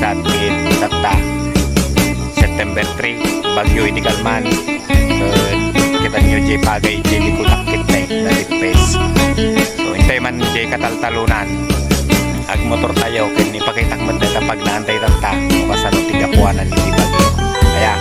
sa Tatta September 3 Bagyo Idikalman kita nyo J Pagay J Likulakit na lipes. So hintay man J kataltalunan ag motor tayo kini pakitak mo na pag naantay tanta o kasano tigapuanan hindi bagyo kaya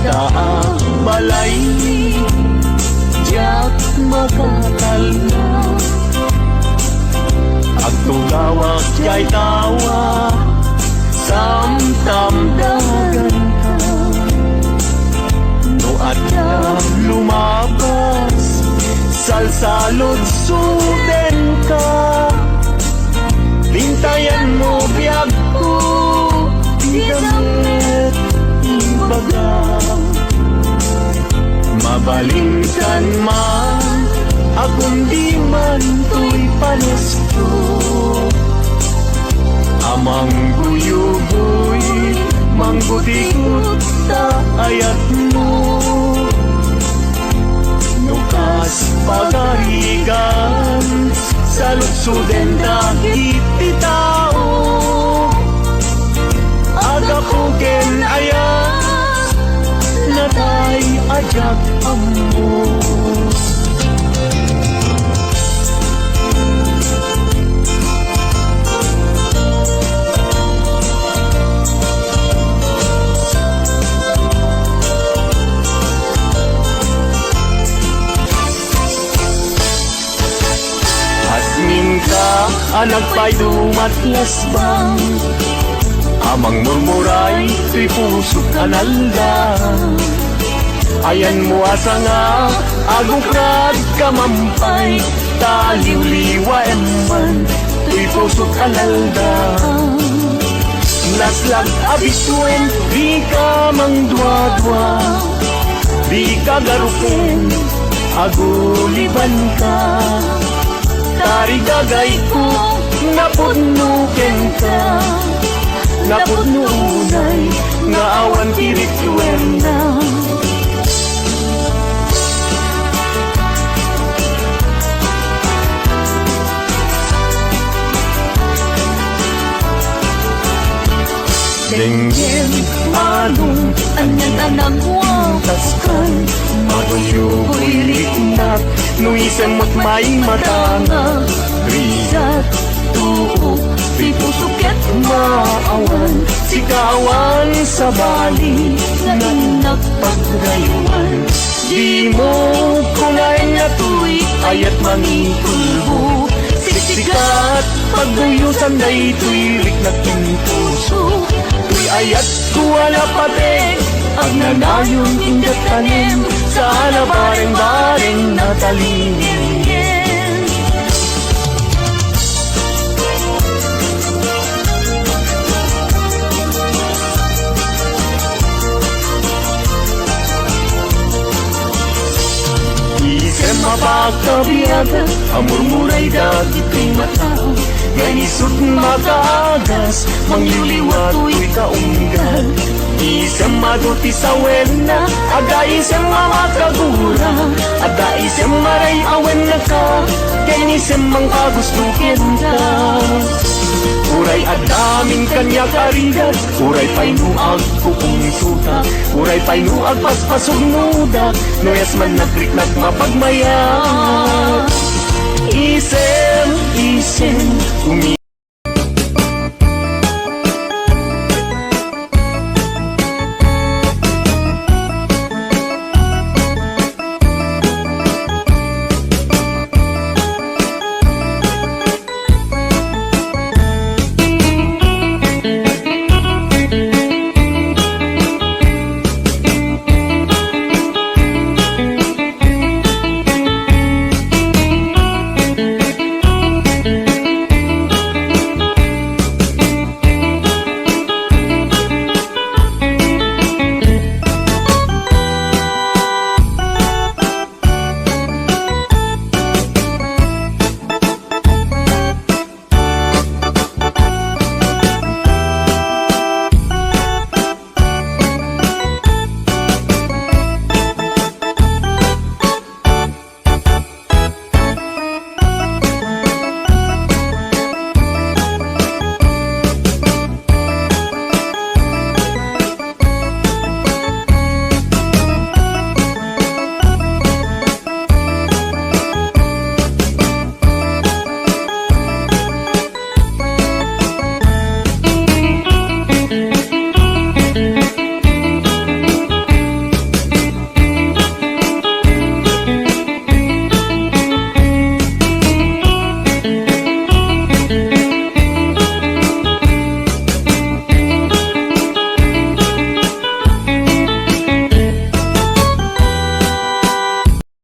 daang balay diyak makatalna. Agtugawak kay tawa samtam dagan ka. No adda lumabas salsalod suden ka. Lintayan mo biyag ko di gamit imbaga. Mabalingkan man akong di man to'y panusko. Amang guyugoy manggutikot ta ayat mo. Nukas pagarigan sa lutsuden dagiti tao. Aga pugen ayat natay ajak amos. Minka anak pa'y dumatlas bang amang murmuray tuy puso kanalda. Ayan mo asa nga agukrad kamampay taliw-liwa eman tuy puso kanalda. Naslag abisuen di ka mangdwa-dwa di ka garukin aguliban ka. Tarigagay ko napudnuken ka. Napudnunay nga awan tirituen na. Denggen anong anyan anak wataskan. Maguyugoy riknap nuisen mo't may matanga. Rigat tuok di pusuket maawan. Sikawan sa bali nanak pagrayuan. Di mo kulay nga tuy ayat mangitulbo. Siksikat pagbuyusan day tuy riknap puso. Tuy ayat kuwala patek ang nanayon indat tanim sa alabareng-bareng na talingin. Isem mapagkabiyaga ang murmuray dagito'y matao. Ganisot makaagas mangyuliwa to'y kaunggal. Isem maduti sa wena aga isem mamakagura. Aga isem maray awen na ka kanisem mang kagustukin ka. Uray adaming kanya karigat. Uray painuag kukong suta. Uray painuag paspasog nuda. Noyas man nagriknag mapagmaya. Isem, isem,